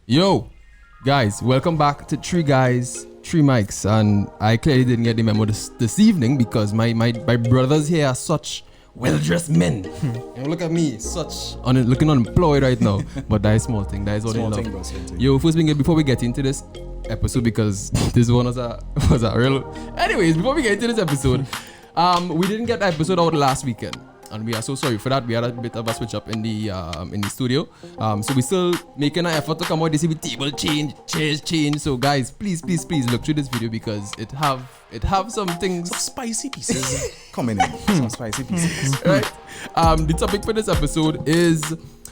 Yo, guys, welcome back to 3guys3mics, and I clearly didn't get the memo this evening because my brothers here are such well-dressed men. And look at me, looking unemployed right now. But that is small thing. That is what I love. Yo, before we get into this episode, because this one was a real. Anyways, before we get into this episode, we didn't get the episode out last weekend. And we are so sorry for that. We had a bit of a switch up in the studio. So we still making an effort to come out this with table change. So guys, please look through this video because it have some things. Some spicy pieces coming in. Some spicy pieces. Right. The topic for this episode is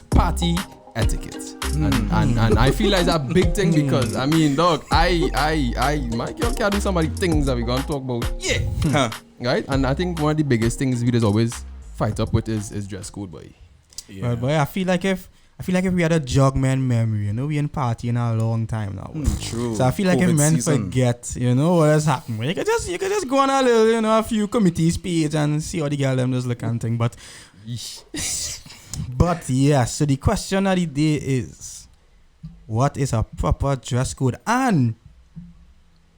party etiquette. And I feel like it's a big thing because I mean, dog, my girl can't do some of the things that we're gonna talk about. Yeah. Right? And I think one of the biggest things we just always fight up with is dress code, boy. Yeah. Well, boy, I feel like if we had a jogman memory, we in party in a long time now. True. So I feel like if men forget, what has happened. You could just go on a little, a few committees page and see how the girl them just look and thing. But yeah, so the question of the day is, what is a proper dress code? And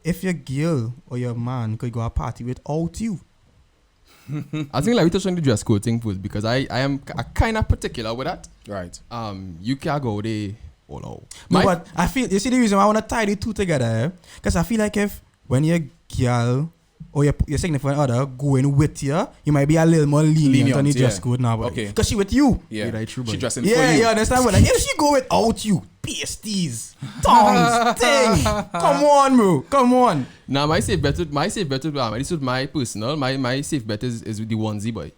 if your girl or your man could go a party without you? I think we touched on the dress code thing first because I am kind of particular with that. Right. You can't go there all out. No, but I feel, you see the reason why I want to tie the two together, because I feel like if when your girl or your significant other going with you might be a little more lenient on the dress code now. Okay. Because she with you. Yeah. Right, true, she dressing for you. you. Yeah, understand? But like, if she go without you, pasties, tongs, thing. Come on, bro. Come on. Now my safe bet, this is my personal, my safe bet is with the onesie, boy.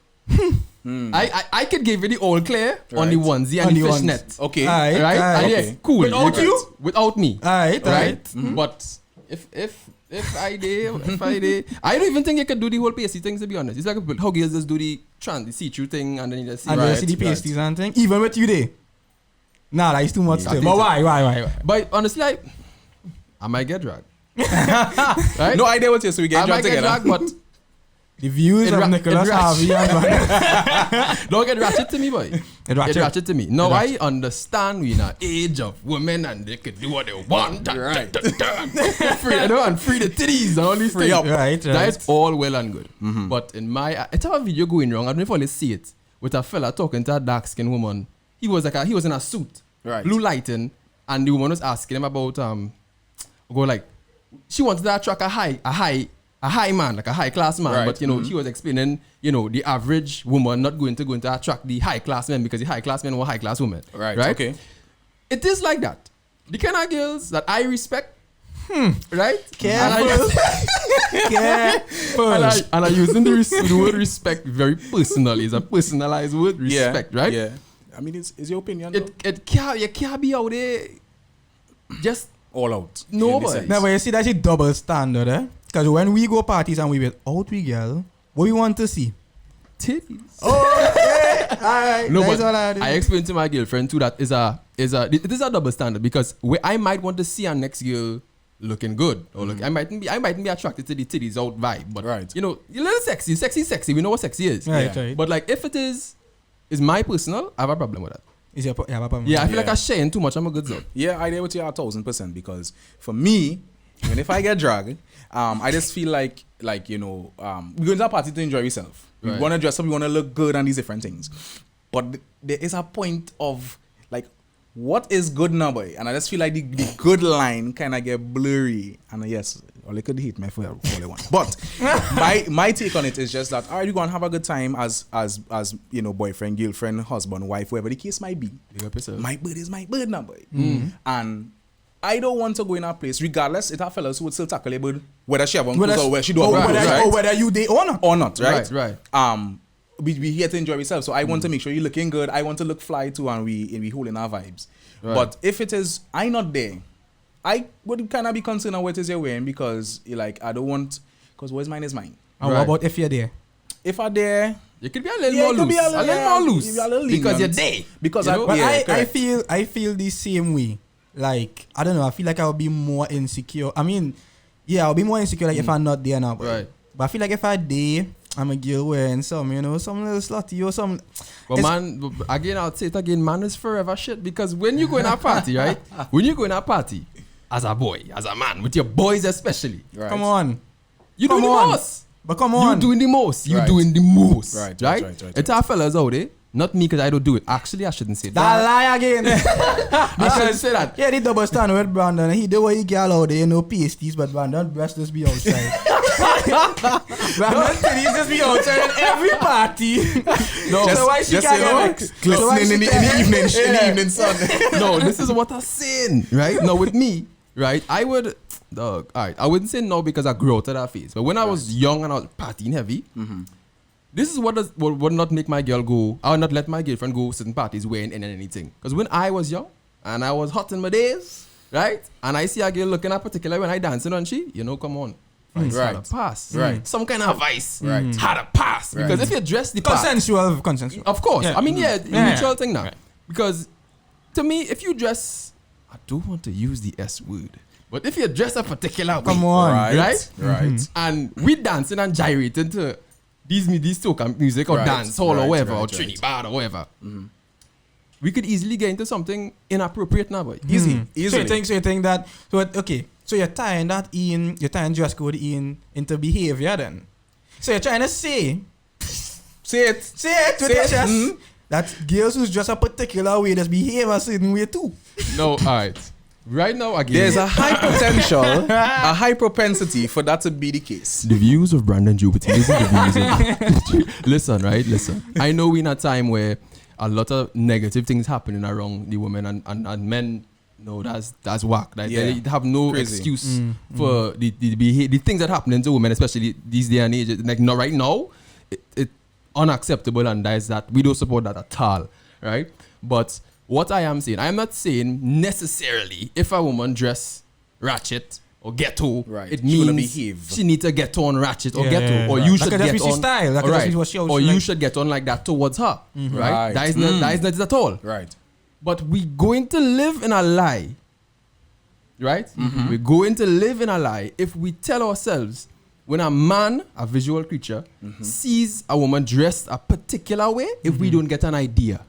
I could give you the all clear on the onesie and the fishnet. Okay. Right? And yeah, cool. Without you? Without me. Right. Mm-hmm. But if I did, I don't even think you could do the whole pasty thing, to be honest. It's like how girls just do the see-through thing and then you just see. And then see the pasties and thing. Even with you there. Nah, that's too much. But why? But honestly, I might get dragged. Right? No idea what you're so we get dragged together. Get dragged, but the views of Nicholas Harvey don't get ratchet to me, boy. Get ratchet to me. No, I understand we're in an age of women and they can do what they want. Right. And free the titties and all these things. Right. That's all well and good. Mm-hmm. But in it's a video going wrong. I don't know if I see it with a fella talking to a dark skinned woman. He was in a suit, right, blue lighting, and the woman was asking him about she wanted to attract a high man, like a high class man, right. But she was explaining, the average woman not going to attract the high class men because the high class men were high class women. Right. Okay. It is like that. The kind of girls that I respect, right? Careful. And I using the word respect very personally. It's a personalized word, respect, right? Yeah. I mean, it's your opinion. You can't be out there just all out. No, boy. No, but you see that's a double standard, eh? Because when we go parties and we with out we girl, what we want to see? Titties. Oh, okay. Alright. No, but I explained to my girlfriend too that it is a double standard because I might want to see our next girl looking good or I mightn't be attracted to the titties out vibe, but right. you're a little sexy. We know what sexy is. Right. But like if it is my personal, I have a problem with that. You have a problem? Yeah, I feel like I'm sharing too much. I'm a good zone. Yeah, I agree with you 1,000% because for me, even if I get dragged, I just feel like we're going to a party to enjoy yourself. We want to dress up, we want to look good and these different things. But there is a point of what is good now, boy? And I just feel like the good line kind of get blurry. And yes, or they could hate me for all they want. But my take on it is just that, all right, you're going to have a good time as boyfriend, girlfriend, husband, wife, whatever the case might be. My bird is my bird now, boy. And I don't want to go in a place, regardless, it have fellas who would still tackle a bird, whether she have one clothes or whether she do have whether you they or not, right? Right. We here to enjoy ourselves, so I want to make sure you're looking good. I want to look fly too, and we holding our vibes. Right. But if it is I not there, I would kind of be concerned on what it is you're wearing because I don't want, because what's mine is mine. And what about if you're there? If I'm there, you could be a little more loose. Because you're there. Because I feel the same way. Like, I don't know, I feel like I'll be more insecure. I mean, yeah, I'll be more insecure if I'm not there now. Right. But I feel like if I'm there, I'm a girl wearing some, you know, some little slutty or some. But man, again, I'll say it again, man is forever shit. Because when you go in a party, right? When you go in a party, as a boy, as a man, with your boys especially. Right. Come on. You doing the most. But come on. You doing the most. You Right. doing the most. Right. It's our fellas out there. Not me because I don't do it. Actually, I shouldn't say That that. lie again. I shouldn't say that. Yeah, the double standard with Brandon. He do what he get out there, you know, pasties, but Brandon breast just be outside. Brandon titties just be outside at every party. No, Just, so why she just can't you know, get next? glistening in the evening, in the evening sun. No, this is what I'm saying, right? Now with me, right, I would, dog, all right, I wouldn't say no because I grew out of that phase. But when I was young and I was partying heavy, this is what would not make my girl go. I would not let my girlfriend go certain parties wearing anything. Because when I was young and I was hot in my days, right, and I see a girl looking at particular when I dancing on she, you know, come on. Had a pass. Right. Some kind of vice. Right. Had a pass. Right. Because if you dress the part, Consensual. of course. Yeah. I mean, yeah, Yeah. mutual thing now. Right. Because to me, if you dress, I don't want to use the S word, but if you dress a particular way, Come on. right? Right. And we dancing and gyrating to these soca music or Right. dance hall or Right, whatever, or right, Trinidad or whatever, we could easily get into something inappropriate now, boy. Easy. So you think that, so you're tying dress code into behavior then. So you're trying to say Say it. with your chest that girls who's dressed a particular way just behave a certain way too. No, all right. Right now, again, There's a high potential, a high propensity for that to be the case. the views of Brandon Jupiter. Listen, right? Listen. I know we're in a time where a lot of negative things happening around the women and men. No, that's whack. Like, Yeah. they have no Crazy. excuse for the things that happen to women, especially these day and age. Like, not right now, it unacceptable, and that we don't support that at all, right? But what I am saying, I am not saying necessarily if a woman dress ratchet or ghetto, Right. it She wanna means behave. she need to get on ratchet or Yeah, ghetto, or right. you That should could just get be on style. That could just be what she or like. you should get on like that towards her, right? Right. That is not it at all. Right. But we going to live in a lie, right? We're going to live in a lie if we tell ourselves when a man, a visual creature, sees a woman dressed a particular way, if we don't get an idea,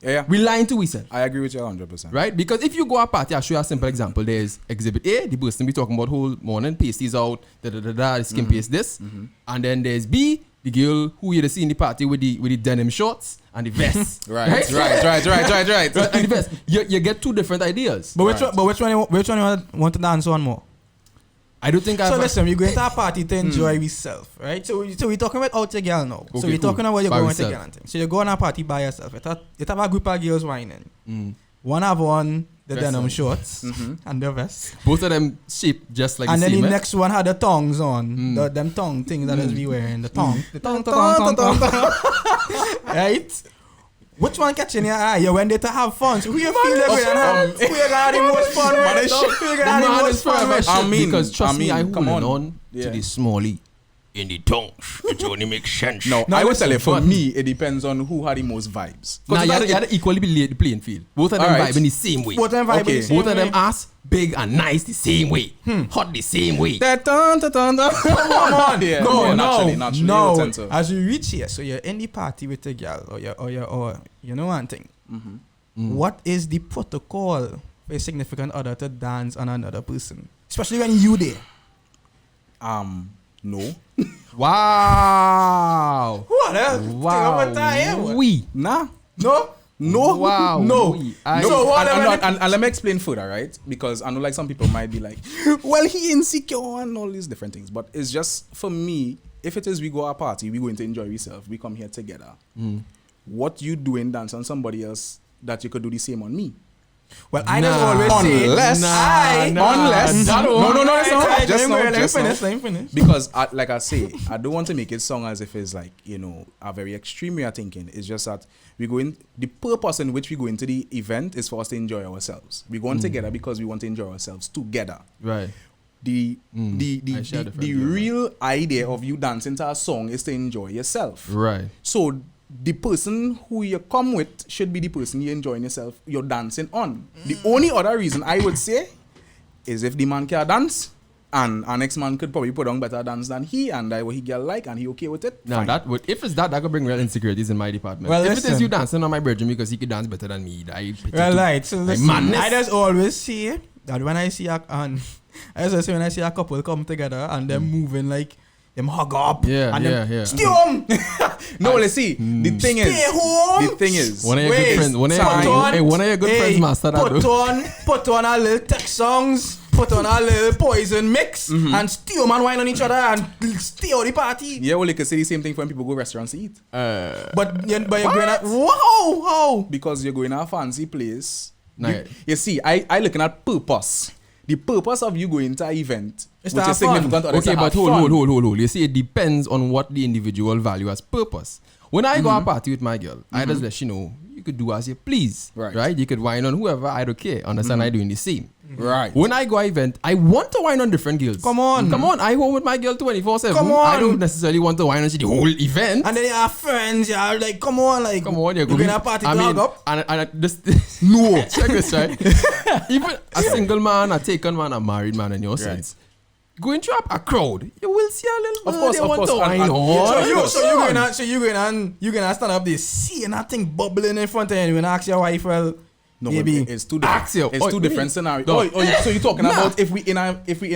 Yeah. we lying to ourselves. I agree with you 100%. Right? Because if you go a party, I'll show you a simple example. There's exhibit A, the person we talking about whole morning, pasties out, the skin paste this. And then there's B, the girl who you see in the party with the denim shorts and the vest. Right. Right. And the vest. You get two different ideas. But Right. which one you want to dance on more? I don't think So listen, you're going to a party to enjoy yourself, right? So we're talking about out your girl now. So Okay, we're talking cool. about you're By going to yourself. girl and things. So you go on a party by yourself. You have a group of girls whining. One have on the Vest denim on. shorts and the vest. Both of them shaped just like And the then same. the eh? next one had the tongs on. Them tongue things that is be wearing. The tongue. The tongue. Right? Which one catching your eye? You went there to have fun. So who you feel like going to have? Who you gonna have the most fun Man, with? this Who shit- you The gonna have the man most is fun forever with? shit I mean, because trust me, I come holding on. on Yeah. to the Smallie in the tongues. It only makes sense. No, No, I would listen, tell you, for but- me, it depends on who had the most vibes. Now, you Because had to equally be the playing field. Both of them Alright. vibe in the same way. Both of them vibe Okay. in the same Both of them way. ass big and nice the same way. Hot the same way. Come Come on. Yeah, No, naturally, no. you tend to- As you reach here, so you're in the party with a girl, or you know one thing. What is the protocol for a significant other to dance on another person, especially when you there? No. Wow. What else? Wow. We. Nah. No. No. Wow. No. We. No, what and, am I- and let me explain further, right? Because I know like some people might be like, well, he insecure and all these different things. But it's just, for me, if it is we go to a party, we going to enjoy ourselves, we come here together. What you doing dance on somebody else that you could do the same on me? Well, I just always say Unless, Let me finish. Because like I say, I don't want to make it sound as if it's like, you know, a very extreme way of thinking. It's just that we go in, the purpose in which we go into the event is for us to enjoy ourselves. We go on together because we want to enjoy ourselves together. Right. The I share the view. real idea of you dancing to a song is to enjoy yourself. Right. So the person who you come with should be the person you're enjoying yourself, you're dancing on. The only other reason I would say is if the man can dance, and our next man could probably put on better dance than he, and what he girl like, and he okay with it. Now fine. if it's that could bring real insecurities in my department. Well, if it is listen. you dancing on my virgin because he could dance better than me, So listen, madness. I just always say that when I see when I see a couple come together and them moving like them hug up, Yeah, and yeah, them yeah. stay home, No, let's see. The thing stay home. the thing is, One of your Wait, good friends, one of put your, on- hey, one of your good friends master that though. put on a little tech songs, put on a little poison mix, and stay home and wine on each other and stay on the party. yeah, well, you can say the same thing when people go restaurants to eat. But you're going at wow. Because you're going to a fancy place. Nah. You see, I looking at purpose. The purpose of you going to an event, It's which to is have fun. significant to others, Okay, to but have fun. hold. You see, it depends on what the individual value as purpose. When I go a party with my girl, I just let you know, you could do as you please. Right. You could wine on whoever, I don't care. Understand, I doing the same. Right. When I go to event, I want to wine on different girls. Come on. Come on. I home with my girl 24/7. Come on. I don't necessarily want to wine on the whole event. And then you have friends, you're like, come on, You're going to a party to hug up. And this no, check this right. Even a single man, a taken man, a married man in your sense. Going through a crowd, you will see a little Of course, they of want course. to wine And- on. So you're gonna stand up there, see nothing bubbling in front of you, and you gonna ask your wife, well, No, maybe. but it's two different. Axel. It's two different scenarios. No. So you're talking Nah. about if we in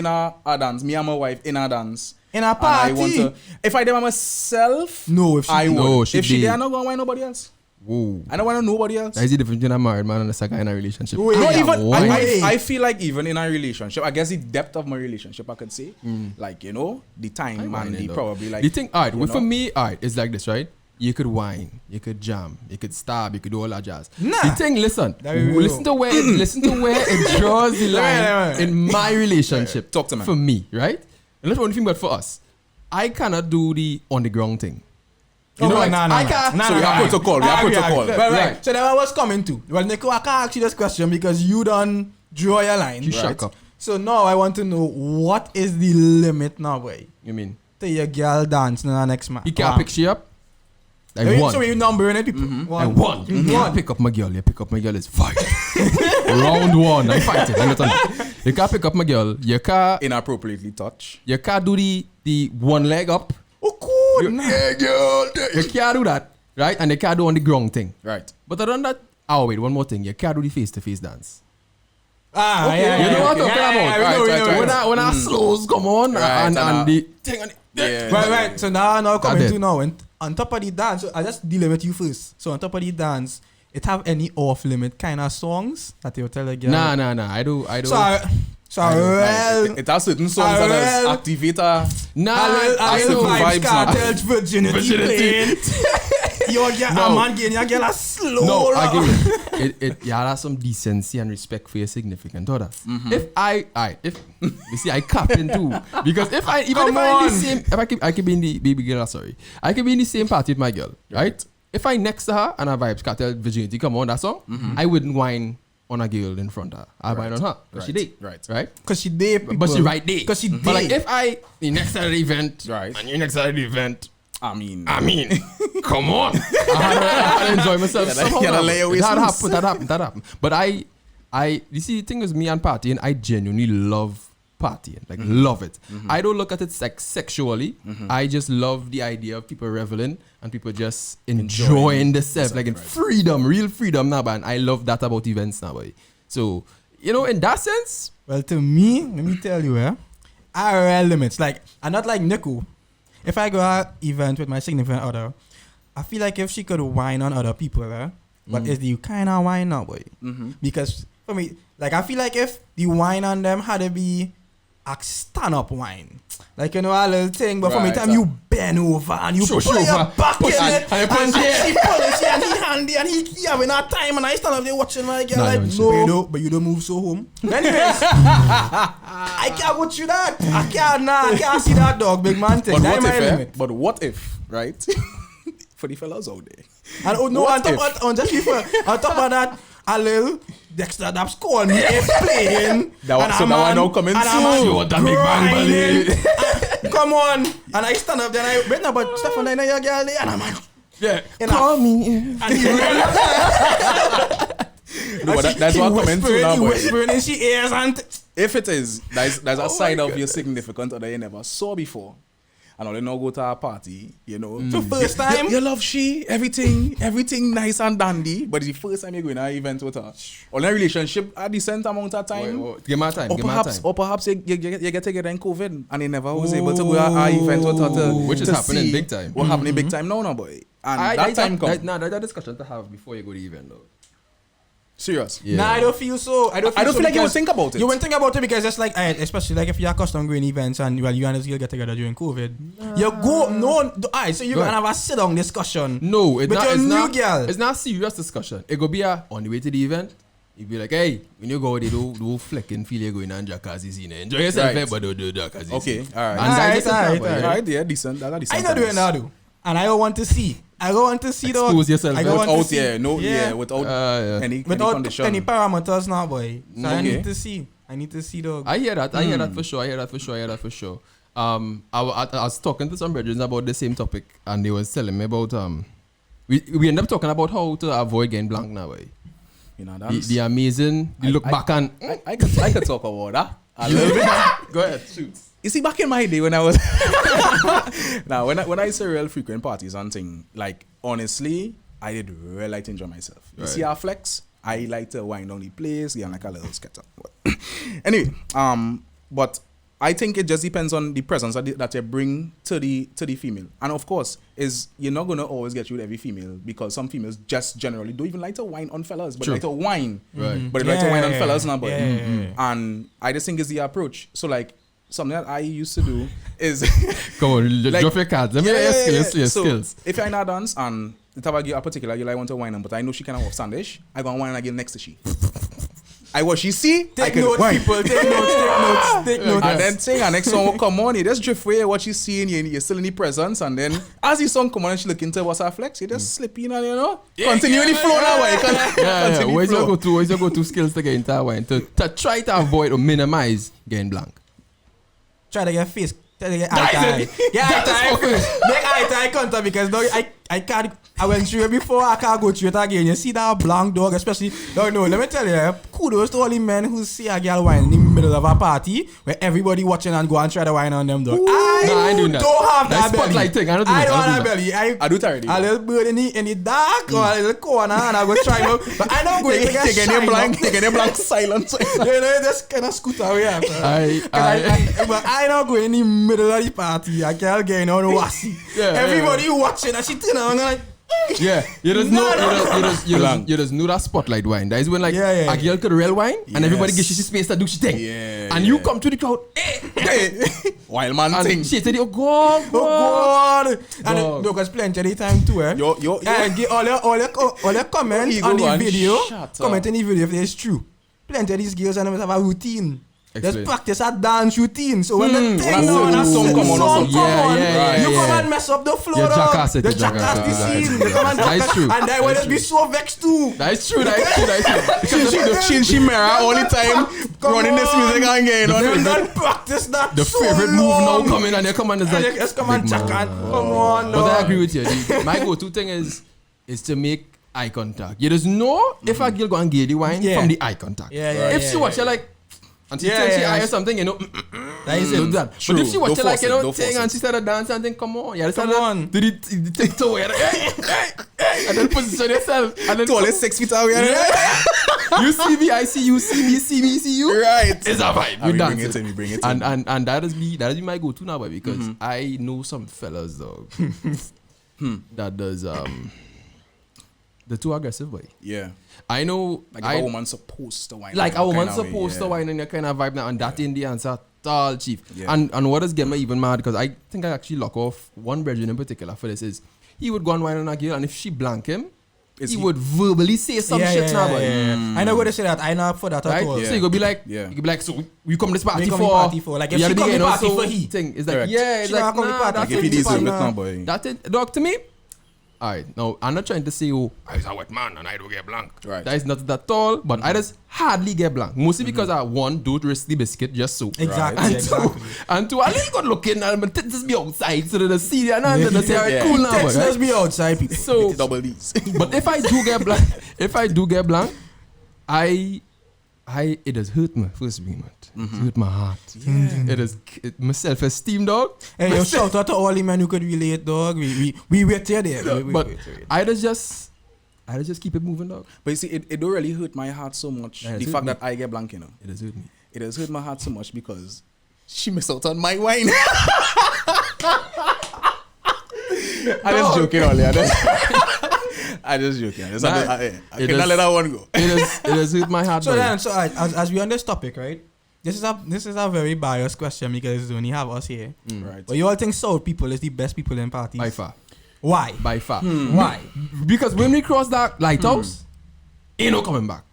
a dance, me and my wife in a dance. In a and I want party? to, if I did by myself, No, if she I did. would. No, she if she did. did, I not gonna wine nobody else. Whoa. I don't want to know nobody else. That is the difference between a married man and a guy in a relationship. Wait. Not Yeah, even. wine. I feel like even in a relationship, I guess the depth of my relationship, I could say, like the time and the probably like the thing, alright, you for know? me, alright, it's like this, right? You could whine, you could jam, you could stab, you could do all that jazz. Nah. The thing, listen to where it draws the line Right. in my relationship. Talk to me. For me, right? And not only thing, but for us, I cannot do the on the ground thing. You know, like, I can't. So we have protocol. We have protocol. Right. So then I was coming to. Well, Nico, I can't ask you this question because you done draw your line. You shut up. So now I want to know what is the limit now, boy? You mean? To your girl dancing on the next man. You can't pick she up. I won. So you numbering it, people. I won. You can't pick up my girl. You pick up my girl, it's fight. Round one, I'm fighting. You can't pick up my girl. You can't Inappropriately touch. do the one leg up. Oh, cool. Yeah, girl. You can't do that, right? And you can't do on the ground thing. Right. But other than that, wait, one more thing. You can't do the face-to-face dance. Yeah, You know what I'm talking about? Right. When our slows come on Right, and and the thing on Yeah. Right. So now coming That to now, and on top of the dance, so I just deal with you first. So on top of the dance, it have any off limit kind of songs that you tell a girl? Nah. I do. Well, It has certain songs that is activator. Nah, I I will do. vibes Vibes now. cartels virginity playing. Your girl, No. a man getting your girl a slow. No, rock. again, you have some decency and respect for your significant other. If you see, I cap in too, because if I Come in the on. same, if I could be in the baby girl, sorry, I could be in the same party with my girl, right? If I next to her and her vibes cartel virginity come on that song, I wouldn't whine on a girl in front of her. I whine on her because she did, right? Cause she there, But she right there. Cause she But like there. if I the next side of the event, Right. and you next side of the event. I mean, Come on. I had to enjoy myself. You somehow. gotta lay away That loose. happened. But you see, the thing is me and partying, I genuinely love partying. Like, love it. I don't look at it sexually. I just love the idea of people reveling and people just enjoying themselves. Like, in freedom, real freedom now, man. I love that about events now, boy. So, in that sense, Well, to me, let me tell you, I have limits. Like, I'm not like Nico. If I go to an event with my significant other, I feel like if she could whine on other people, but is the kind of whine now, boy? Because for me, like, I feel like if the whine on them had to be a stand-up whine, like, a little thing, but for me, Right, time you bend over and you put your back in it, and she pull it, and he handy, and he having that time, and I stand up there watching my girl, Nah, like, you no, but you don't move so home. Anyways, I can't watch you that. I can't see that dog, big man thing. but That's what my if? limit. But what if? Right? For the fellas out there. And on top of that, a little Dexter Daps call me playing. So now I know coming soon. you want that big bang ballet. Come on. And I stand up there and I wait now, but Stefan, I know your girl there. And I'm like, Yeah. call me. and he No, but that's what coming to now, he boy. whispering in she ears and If it is, there's a side of your significant other you never saw before. And all they now go to a party, you know. The first time? You love she, everything nice and dandy. But it's the first time you're going to an event with her. Or a relationship a decent amount of time. Give me time. Or perhaps you get together in COVID and he never was able to go to an event with her. Which is happening big time. What happening big time now, boy. And that time comes. That's a discussion to have before you go to the event, though. Serious? Yeah. Nah, I don't feel so. I don't feel like you would think about it. You wouldn't think about it because it's like, especially like if you're accustomed going events and well, you and this girl get together during COVID. You go, so you're going to have a sit-down discussion. No, it's not. Girl. It's not a serious discussion. It go be on the way to the event. You be like, hey, when you go, they do flicking, feel you're going on jacuzzi scene. Enjoy yourself, Right. But don't do jacuzzi. Okay, scene. alright. And Alright, yeah, decent. That's a decent. I'm not doing that, though. And I don't want to see. I don't want to see though. Expose yourself. I don't want to Without, see. without any Without condition. any parameters now, boy. So I Okay. need to see. I need to see though. I hear that. I hear that for sure. I was talking to some brethren about the same topic, and they was telling me about we end up talking about how to avoid getting blank now, boy. You know, that's, The amazing. You look back and I could talk about that a little bit. go ahead, shoot. You see, back in my day when I was now when I used to real frequent parties and thing, like honestly, I did really like to enjoy myself. You see our flex, I like to wind down the place, get like a little scatter. Anyway, but I think it just depends on the presence that you bring to the female. And of course, is you're not gonna always get you with every female because some females just generally don't even like to wine on fellas, but like to wine. Right. But they like to wine on fellas now, but Yeah. and I just think it's the approach. So like something that I used to do is Come on, Like- drop your cards. Let me your So, skills. if you're in a dance and the type of girl a particular girl I want to wine on, but I know she cannot walk standish, I go and wine a girl next to she. I what she see, I Take can notes, wine. people. Take notes. Take notes. And then thing, and next song will come on, you just drift away what she's seeing, you're still in the presence, and then as the song come on and she look into what's her flex, you just slip in and continue the flow now. Yeah. Where's your go-to skills to get into a wine to try to avoid or minimize getting blank? Try to get face. Try to get eye-to-eye. Get eye-to-eye first. Make eye-to-eye contact because no, I can't. I went through it before. I can't go through it again. You see that blank dog, especially. No, let me tell you. Kudos to all the men who see a girl wine in the middle of a party where everybody watching and go and try to wine on them, dog. I ain't doing that. don't have That's that belly. spotlight thing. I don't do I that. don't I have don't that do belly. I do it already. A little bird in the dark or a little corner, and I go try out. But I don't go to get Taking a blank silence. You know, just kind of scoot away after. I But I don't go in the middle of the party. I can't get on wassy. Yeah, Everybody watching and she turn around like, yeah, you just know that spotlight wine. That is when like Yeah. a girl could real wine and everybody gives she space to do she thing. Yeah, and you come to the crowd, Wild man and thing. she said, "Oh God, oh God. And Dog. because plenty of the time too, eh? Yo. Give all your comments Ego on the man, video. shut up. Comment on the video if it's true. Plenty of these girls and them have a routine. Explain. Just practice a dance routine. So when the when thing a on, song come on, Yeah, you yeah. come and mess up the flow. You dog. jackass it, You you jackass jackass it, the you scene. jackass You come and That's jackass- true. And then will be so vexed too. that is true. Because She mirror all the time, Come running this on. music and getting on. You don't practice that the so favorite move now long. coming and you come and it's And like, you just come and big check man. and come on. But I dog. agree with you. My go-to thing is to make eye contact. You just know if a girl go and get the wine Yeah. from the eye contact. Yeah, If she watch you like, and she tells she eye or something, you know, That is do it. that. True. But if she watch Don't you like, force you it, know, don't thing force and it. she started dancing and think, come on, you Come on. do the tiptoe, you know, hey, and then position yourself, and then To all 6 feet away. you see me, I see you, see me, see you. Right. It's a vibe. We We bring dance it in, we bring it in. and that is me my go-to now, boy, because I know some fellas, dog, that does the too aggressive way. Yeah. I know, Like a woman supposed to wine. like a woman kind of way, supposed to yeah. wine in your kind of vibe now, and that in the answer, tall chief. Yeah. And what does get me even mad, because I think I actually lock off one brethren in particular for this is he would go and wine on a girl, and if she blank him, he would verbally say some shit now, boy. I know what to say that. I know up for that at Right? all. Yeah. So you go be like, Yeah. you go be like, so we come this party We come for, the party for. Like, if we she are the come the you know, party so for he. thing. It's like, Correct. yeah, it's She like, not come the nah, party. that's Like if he it. deserve it Nah. now, boy. That's it, dog. To me, all right. Now I'm not trying to say, oh, I was a wet man and I don't get blank. Right. That is not that all, but I just hardly get blank. Mostly because I don't risk the biscuit just so. Exactly. And Exactly. and to a little good looking, and but just be outside so that the see and they say, alright, cool now, boy, Let's right? be outside, people. So, Double D's. but if I do get blank, I it has hurt my first being, man. It hurt my heart. Yeah. It has my self-esteem, dog. Hey, yo, shout out to all the men who could relate, dog. We wait here there. But I just keep it moving, dog. But you see, it don't really hurt my heart so much. Yeah, The fact that I get blank, you know. It has hurt me. It has hurt my heart so much because she missed out on my wine. I just joking earlier. I just joking. I cannot let that one go. It has hurt my heart. So boy. then, as we on this topic, right? This is a very biased question because we only have us here. Right. But you all think South people is the best people in parties? By far. Why? By far. Why? Because when we cross that lighthouse, ain't no coming back.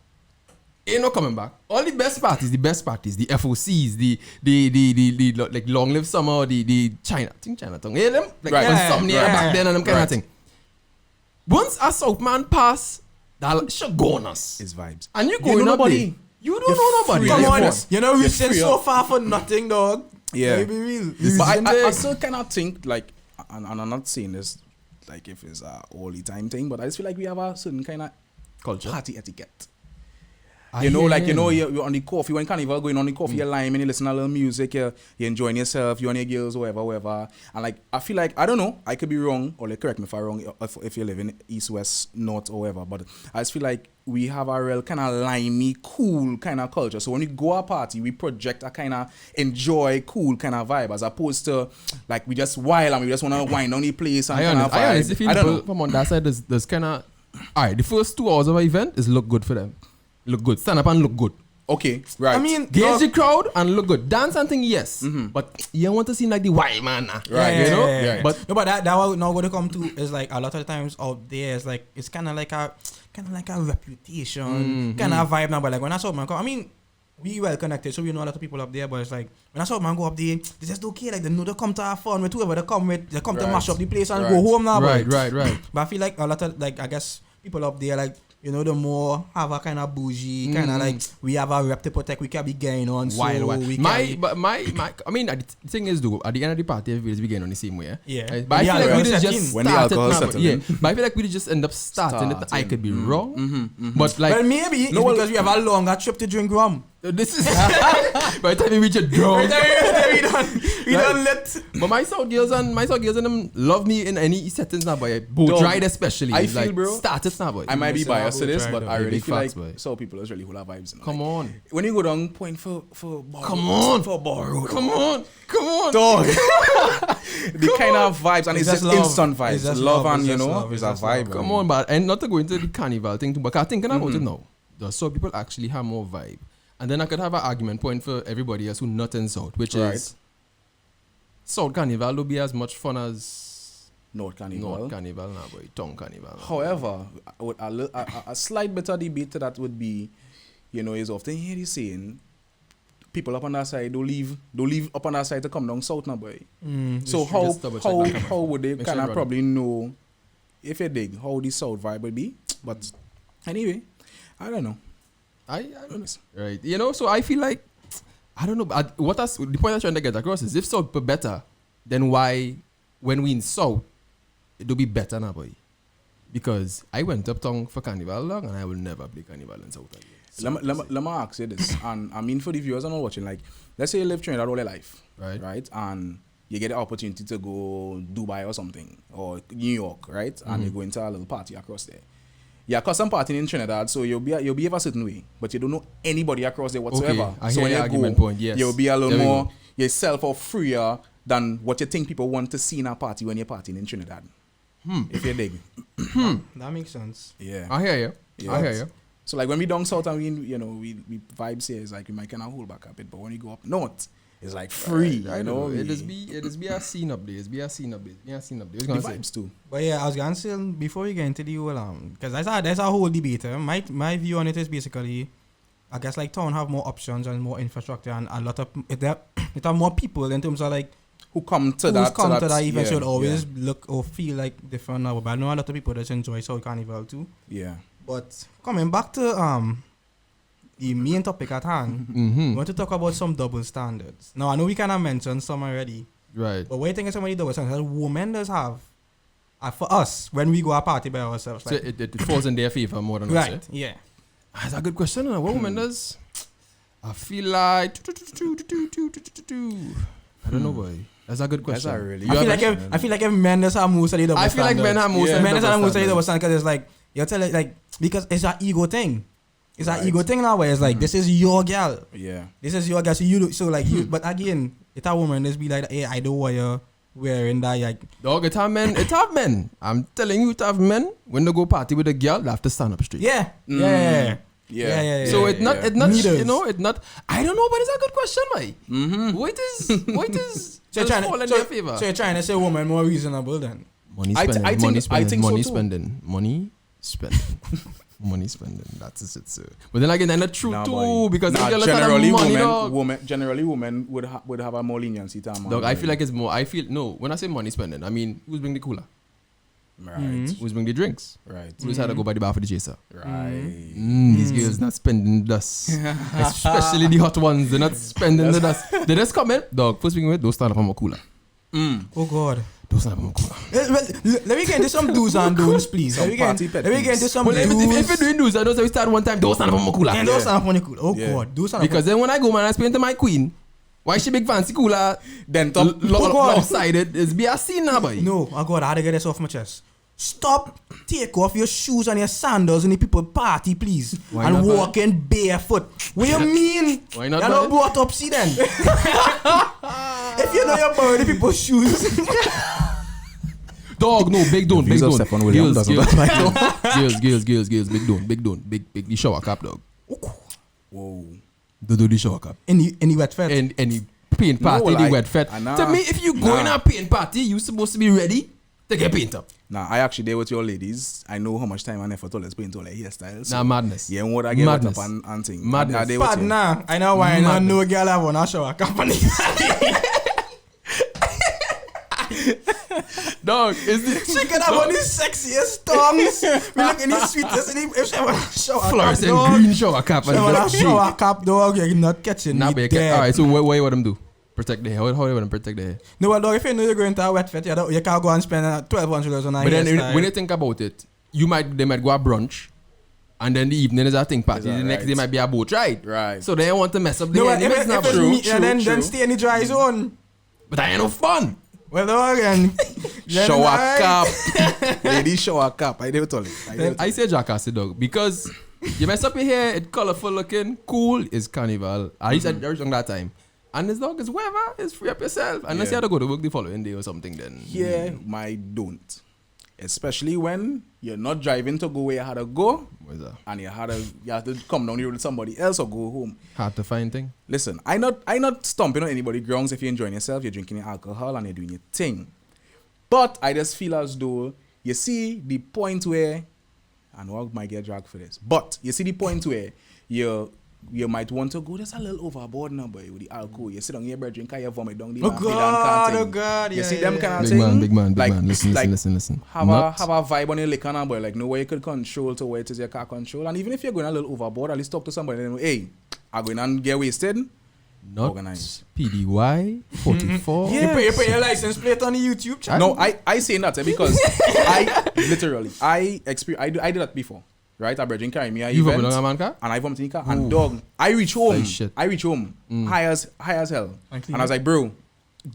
Ain't no coming back. All the best parties, the FOCs, the like Long Live Summer, the China, I think Chinatown. Yeah, them like Right. Insomnia Right. back then and them kind Right. of thing. Once a South man pass, that should go on us. It's vibes. And you You going know up nobody. there. You don't know nobody. free. Come Yeah, on, yeah. you know we've seen free so up. far for nothing, dog. Yeah. Let me be real. But I big. still cannot think like, and I'm not saying this like if it's a all the time thing, but I just feel like we have a certain kind of Culture. party etiquette. I You know, hear like, you him. know, you're on the coffee, when Carnival going on the coffee, you're lime and you listen to a little music, you're enjoying yourself, you and your girls, whatever. And like, I feel like, I don't know, I could be wrong, or like, correct me if I'm wrong, if you live in East, West, North, or whatever, but I just feel like we have a real kind of limey, cool kind of culture. So when we go a party, we project a kind of enjoy, cool kind of vibe, as opposed to, like, we just wild and we just want to wind down the place and kind of I vibe. honestly feel I don't people know. from on that side, there's kind of, all right, the first 2 hours of an event is look good for them. Look good. Stand up and look good. Okay, right. I mean, Gauge the crowd and look good. Dance and thing, yes. But you don't want to seem like the wild man. Right, You know? yeah. But No, but that what now going to come to is like a lot of the times out there is like it's kind of like a reputation kind of vibe now. But like when I saw man come, I mean, we well connected, so we know a lot of people up there. But it's like when I saw man go up there, they just okay. Like they know they come to have fun with whoever they come with. They come to Right. mash up the place and Right. go home now. right. But I feel like a lot of like I guess people up there like. You know, the more have a kind of bougie, kind of like we have a rep to protect, we can be going on. So wild. we My can I mean, the thing is, though, at the end of the party, everybody's beginning on the same way. Yeah. Right? But I Yeah, feel like right. we just Setting. When the started alcohol now, settled yeah. in. But I feel like we just end up starting it. I could be wrong. But well, like, maybe it's because we have a longer trip to drink rum. this is by the time we reach a drunk. we don't let. But my South girls and them love me in any settings now, boy. Boat Dog, ride especially. I It's feel, like, bro, started now, boy. I might be Listen, biased to I will this, try but though. I really Big feel facts, like boy. South people is really hula vibes. You know? Come on. When you go down point for bar Come road, on. for bar road, Come on. dog. The kind of vibes, and it's just love. instant It's vibes. just Love love. and It's you just know, love. it's It's a just love. vibe. Come on, but and not to go into the carnival thing too, but I'm thinking about it now. The South people actually have more vibe. And then I could have an argument point for everybody else who not in South, which Right. is South Carnival will be as much fun as North Carnival. North Carnival now, boy. Tongue Carnival. Now. However, a slight better debate to that would be, you know, is often hear you saying people up on that side don't leave up on that side to come down south now, boy. So Just double check that how would they Make kind sure of you probably know if you dig how the south vibe would be? But anyway, I don't know. I don't know. Right. You know, so I feel like I don't know. But the point I'm trying to get across is if South be better, then why when we in South it'll be better now, boy? Because I went uptown for Carnival long and I will never play Carnival in South again. Let me ask you this, and I mean for the viewers who are not watching, like let's say you live Trinidad all your life, Right. and you get the opportunity to go Dubai or something, or New York, right, and you go into a little party across there. Yeah, cause I'm partying in Trinidad, so you'll behave a certain way, but you don't know anybody across there whatsoever. I so hear when your you argument go, point, yes. you'll be a little There we more go. yourself or freer than what you think people want to see in a party when you're partying in Trinidad. If you dig, That makes sense. yeah. I hear you. Yeah. I hear you. So like when we down south and we vibes here, it's like we might kind of hold back a bit, but when you go up north, it's like free. I you know. know, It just be a scene up there. It's be a scene up there. It's the gonna say. vibes too. But yeah, I was gonna say before we get into the whole because there's a whole debate. My view on it is basically, I guess like town have more options and more infrastructure and a lot of it have more people in terms of like Who come to who's that? come to that yeah, event should always look or feel like different now. But I know a lot of people that enjoy South Carnival too. yeah. But coming back to the main topic at hand, we want to talk about some double standards. Now I know we kind of mentioned some already, Right. but what do you think of some of the double standards that women does have? For us, when we go a party by ourselves, So like, it falls in their favor more than us, right? Yeah. That's a good question. What woman does? I feel like I don't know, boy. That's a good question. That's a really I feel like if men just have most of the double I feel like men have most Yeah. of men just have most of the double double standard because it's like you tell it like because it's an ego thing. It's an ego thing now where it's like this is your girl. Yeah. This is your girl. So you do so like you. But again, it's a woman. Just be like, hey, I don't want you wearing that. Like Dog, it have men. It have men. I'm telling you, it have men. When they go party with a girl, they have to stand up straight. yeah. Yeah. So it not Needles. you know it not. I don't know, but it's a good question, mate. What is So you're just fall in their so favor? you're trying to say woman more reasonable then. Money I spending, think- money I spending, think so money too. spending, money spending, money spending. That's it, sir. But then again, that's not true Nah, too boy. because Nah, if you're generally money, dog. generally women would have a more leniency to a man. Dog, I feel like it's more. I feel no. When I say money spending, I mean who's bring the cooler, right, who's bring the drinks, right, who's had to go by the bar for the chaser. right. These girls not spending dust, especially the hot ones. They're not spending the dust. They just come in, dog. First thing with, don't stand up on my cooler. Oh God. Don't stand up on my cooler. Let me get into some do's and don'ts, please. Let me get into some Well, do's. if you're doing news, I don't say we start one time. Don't stand up on my cooler. And don't stand up on the cooler. Oh Yeah. God. Do stand up. Because then when I go, man, I explain to my queen why she big fancy cooler. Then top. Lopsided is be a scene now, boy. No, oh God, I had to get this off my chest. Stop, take off your shoes and your sandals in the people party, please. Why and not, walk in barefoot. What you mean? Why not, You're man? not brought up, see then. If you know you're borrowing the people's shoes. Dog, no, big don't, big Visa don't. Stefan Williams doesn't look like Girls, big don't, big the shower cap, dog. Whoa. Do the shower cap. In the wet fed. And any paint party, No, the like, wet fed. nah. To me, if you go in a paint party, you supposed to be ready to get paint up. Nah, I actually there with your ladies. I know how much time and effort all is put into like hairstyles. Nah, madness. Yeah, and what I get wet Madness. up and thing. Madness. I there with But you. nah, I know why I know Madness. no girl have on a shower company. Dog, is the She could have on the sexiest tongues. We look in the sweetest. If she have a shower cap, fluorescent dog. green shower cap She and have a just shower cap, dog. You're not catching Nah, me but you can't. dead. Alright, so what you want them do? Protect the hair. How you want them protect the hair? No, well, dog, if you know you're going to a wet fete, you can't go and spend $1,200 on a But then hairstyle. when you think about it, they might go a brunch, and then the evening is a thing party. Is The that next right? day might be a boat ride. Right. So they want to mess up the No, hair. well, if it's true, me, true, then true. stay in the dry zone. But I ain't no fun. Well, dog, and Shower cap. Lady shower cap. I never told it. I say jackass dog because you mess up your hair, it's colorful looking, cool. It's Carnival. I used to everything that time. And this dog is whatever, it's free up yourself. Unless you have to go to work the following day or something, then Yeah, my don't. Especially when you're not driving to go where you had to go, what's that? and you had to come down here with somebody else or go home. Hard to find thing. Listen, I not stomping on anybody's grounds. If you're enjoying yourself, you're drinking your alcohol and you're doing your thing. But I just feel as though you see the point where, and I might get dragged for this, but you see the point where you might want to go just a little overboard now, boy, with the alcohol. You sit down here, bro, drink, you vomit down the Oh back, God, the oh thing. God, You yeah, see them yeah, kind of Big thing? man, big Like- man. Listen, like, listen. Have Not- a vibe on your liquor now, boy. Like, know where you could control to where it is your car control. And even if you're going a little overboard, at least talk to somebody and know, hey, I'm going and get wasted. Not Organize. PDY 44. You put your license plate on the YouTube channel. No, I say that because I literally I did that before. Right? I brethren carry me a You event, vomit on a man car? and I vomited in the car. And dog, I reach home. Like shit. I reach home high as hell. And And I was like, bro,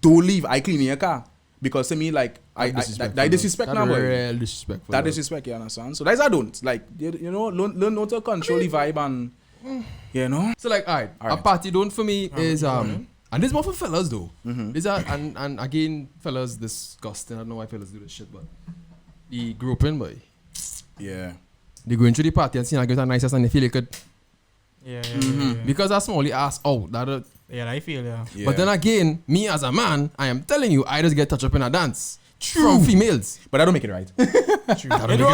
don't leave. I clean your car. Because to me, like, I disrespect now, boy. Real disrespectful. That disrespect, you understand? So that's I don't. Like, you know, learn how to control the vibe and, you know? So like, alright, a Alright. party don't for me is and this is more for fellas though. Mm-hmm. These are and again, fellas disgusting. I don't know why fellas do this shit, but the groping boy. Yeah. They go into the party and see a girl that nice and they feel like it Yeah, because I smally ass out. That yeah, I feel, yeah. Yeah. But then again, me as a man, I am telling you, I just get touched up in a dance from females. But I don't make it right. It's wrong either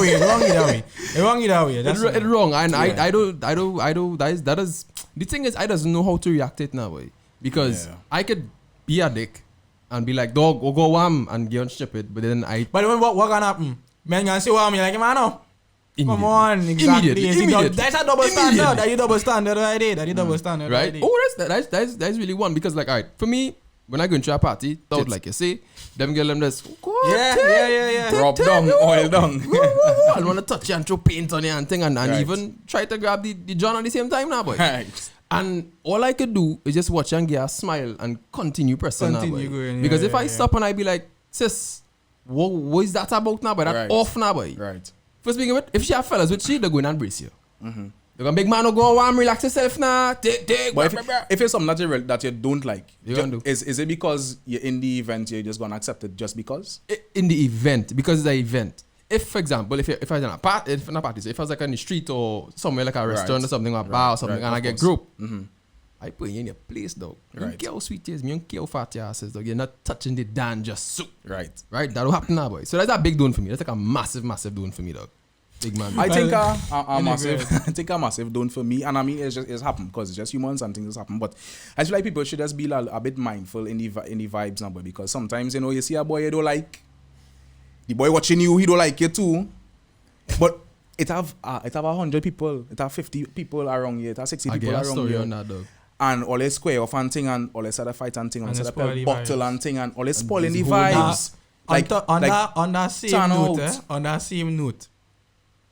way. It's wrong either way. That's It's wrong, and Yeah. I don't. That is the thing is, I doesn't know how to react it now, way because Yeah. I could be a dick and be like, dog, go wham and get on stupid, but then I But then what gonna happen? Men gonna say, well, me like, man, no. Come on, exactly. Immediately. That's a double standard. That's a double standard right there. That's a double standard right? there. Oh, that's really one because like, alright, for me, when I go into a party, thought like you say, them girl them just Yeah. Rub down, oil down. I want to touch you and throw paint on you and thing and Right. even try to grab the John at the same time now, boy. Right. And all I could do is just watch and get a smile and continue pressing now, boy. Going, Because if I stop and I be like, sis, what is that about now, boy? That off now, boy. Right. First thing of it, if she have fellas with she, they're going to embrace you. They're going to big man will go warm, relax yourself now. Take. But if it's something that you don't like, do. Is it because you're in the event, you're just going to accept it just because? In the event, because it's an event. If, for example, if I was in a party, if I was like on the street or somewhere like a restaurant or something, or a bar or something, and I get group, I put you in your place, dog. You don't care how sweet it is, you don't care how fat your ass is, dog. You're not touching the dan just soup. Right. That'll happen now, boy. So that's a big doing for me. That's like a massive doing for me, dog. Big man. I think a massive, I think a massive doing for me, and I mean it's happened because it's just humans and things happen. But I feel like people should just be a bit mindful in the vibes now, boy, because sometimes you see a boy you don't like. The boy watching you, he don't like you too. But it have 100 people, it have 50 people around you, it have 60 people around you. On that, dog. And all they square off and thing, and all they start a fight and thing, and start a bottle and thing, and all they spoiling the vibes. On that same note,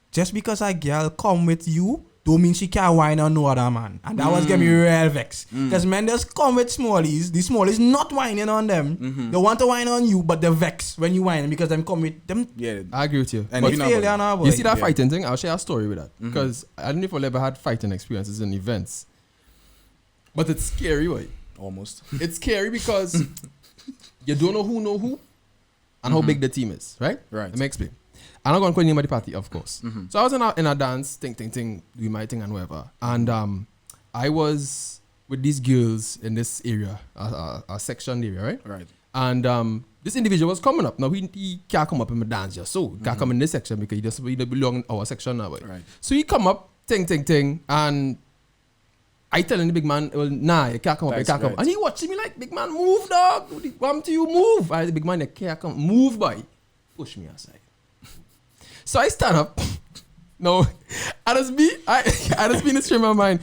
just because a girl come with you, don't mean she can't whine on no other man. And that was getting me real vexed. Because men just come with Smallies. The Smallies not whining on them. They want to whine on you, but they're vexed when you whine because them come with them. Yeah, I agree with you. And but you see that fighting thing? I'll share a story with that. Because I don't know if I've ever had fighting experiences in events. But it's scary, boy. Almost. It's scary because you don't know who and how big the team is, right? Right. Let me explain. I'm not going to call anybody party, of course. So I was in a dance, thing, doing my thing and whatever. And I was with these girls in this area, a section area, right? Right. And this individual was coming up. Now, he can't come up in my dance just so. He can't come in this section because he don't belong in our section now. Right. So he come up, thing, and I telling the big man, well, nah, you can't come up, you can't come. And he watching me like, big man, move, dog. What do you move? I the big man, you can't come. Move, boy. Push me aside. So I stand up. No, I just be in the stream of my mind.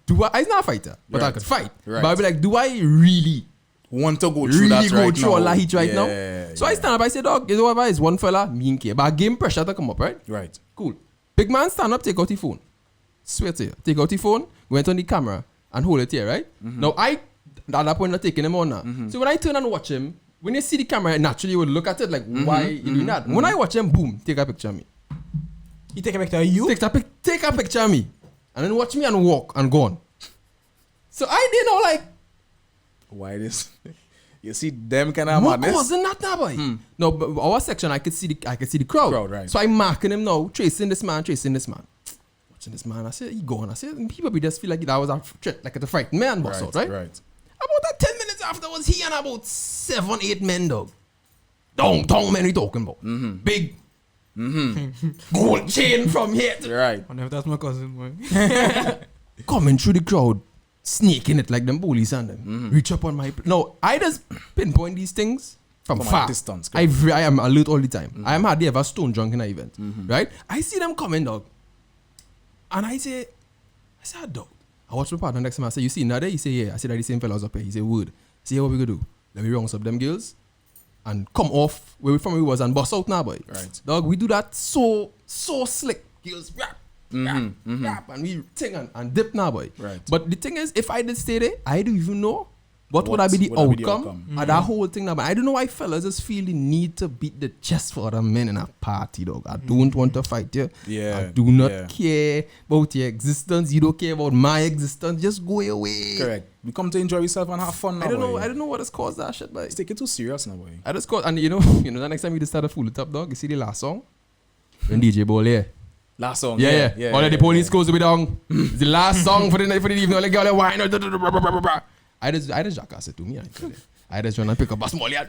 I'm not a fighter, but I could fight. Right. But I'll be like, do I really want to go through that right now? All that heat right now? So I stand up, I say, dog, you know what, it's one fella, me and care. But I give him pressure to come up, right? Right. Cool. Big man stand up, take out the phone. Swear to you. Take out the phone, went on the camera, and hold it here, right? Now at that point, not taking him on now. So when I turn and watch him, when you see the camera, naturally you would look at it like, why you doing that? When I watch him, boom, take a picture of me. He take a picture of you? Take a picture of me. And then watch me and walk and go on. So I didn't know like, why this? You see them kind of madness? What causing that now, boy? No, but our section, I could see the crowd. Right. So I'm marking him now, tracing this man. Watching this man. I said, he gone. I said, people be just feel like that was a threat, like a frightened man boss out, right? Right. About that 10 minutes afterwards, he and about 7-8 men, dog. Don't men we talking about. Big gold chain from here. Right. I wonder if that's my cousin, boy. Coming through the crowd, sneaking it like them bullies and them. Reach up on my... No, I just pinpoint these things from far. Distance. I am alert all the time. I am hardly ever stone drunk in an event. Right? I see them coming, dog. And I say, dog. I watch my partner next to me. I say, you see another? He say, yeah. I say, that the same fellas up here. He say, wood. I say, what we gonna do? Let me round up them girls and come off where we was and bust out now, boy. Right. Dog, we do that so slick. Girls, rap, and we ting and dip now, boy. Right. But the thing is, if I did stay there, I don't even know what would be the outcome of that whole thing now. But I don't know why fellas just feel the need to beat the chest for other men in a party, dog. I don't want to fight you. Yeah. I do not care about your existence. You don't care about my existence. Just go away. Correct. We come to enjoy yourself and have fun now, I don't know. boy. I don't know what has caused that shit, boy. It's taking too serious now, boy. I just caught, and you know, the next time you just start a fool it up, dog. You see the last song when DJ Ball here. Last song. Yeah. All of the police goes to be down. It's the last song for the evening. Like girl, wine. I just jackass it to me. I just trying to pick up a Smallie. I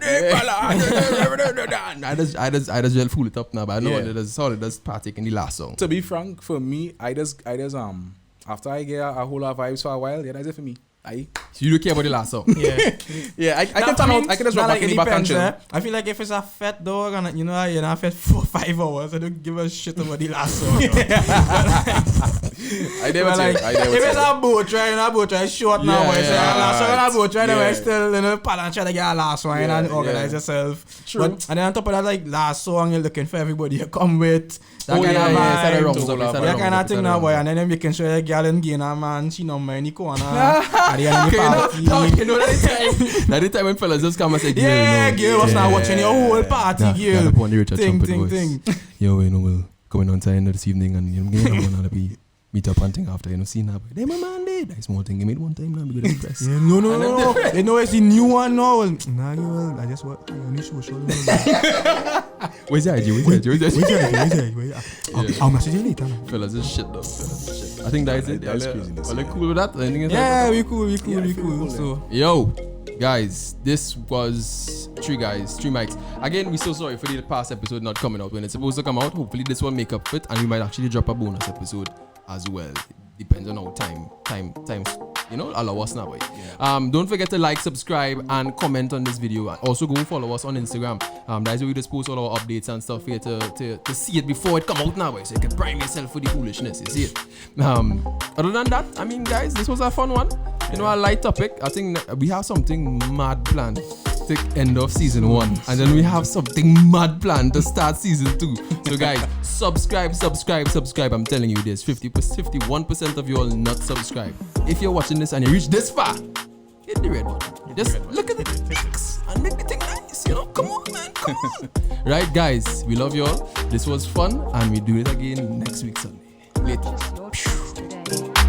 just well fool it up now, but I know that that's all it does partake in the last song. To be frank, for me, I just after I get a whole lot of vibes for a while, that's it for me. So you don't care about the last song? Yeah. I can turn out. I can just run back in the back and chill. I feel like if it's a fat dog and you're not fat for 5 hours, I don't give a shit about the last song. I never Like, tell. I never if it's tell. a boat ride short now, boy. Yeah, So last one on a boat ride, yeah. we still in a paddle and try to get a last one and organize yourself. True. But, and then on top of that, like last song, you're looking for everybody you come with. That Oh, kind yeah, of yeah, it's vibe. wrong. That kind of thing now, boy. And then you're making sure the girl and gain a man, she number in the corner. At the end of the party. You know that the time when fellas just come and say, girl, Yeah, you know, girl was not watching your whole party, Nah, girl. up on the Richard Ting, trumpet ting, voice. ting. Yo, you know, we'll coming on time this evening and you know, I'm gonna be meet up and thing after, you know, see now. They my man did. That small thing, you made one time now, we gonna impress. Yeah, no. They know it's the new one now. Nah, girl, I just want on the social. Where's the IG? Where's the IG? I'll message you later. Fellas, this shit though. Fellas, this shit. I think that is it. That's Are craziness, they yeah. cool with that? Anything else? Yeah, we cool. So, Yo, guys, this was 3guys3mics. Again, we're so sorry for the past episode not coming out when it's supposed to come out. Hopefully, this one make up for it, and we might actually drop a bonus episode as well. Depends on how time, you know, allow us now, boy. Yeah. Don't forget to like, subscribe, and comment on this video. And also go follow us on Instagram. That's where we just post all our updates and stuff here to see it before it come out now, boy. So you can prime yourself for the foolishness. You see it. Other than that, I mean, guys, this was a fun one. You know, a light topic. I think we have something mad planned to end of season 1, and then we have something mad planned to start season 2. So guys, subscribe. I'm telling you, there's 51% of you all not subscribed. If you're watching this and you reach this far, hit the red button. Just look at the text and make the thing nice. You know, come on, man, come on. Right, guys, we love you all. This was fun, and we do it again next week Sunday. Later. Purchase your tracks today.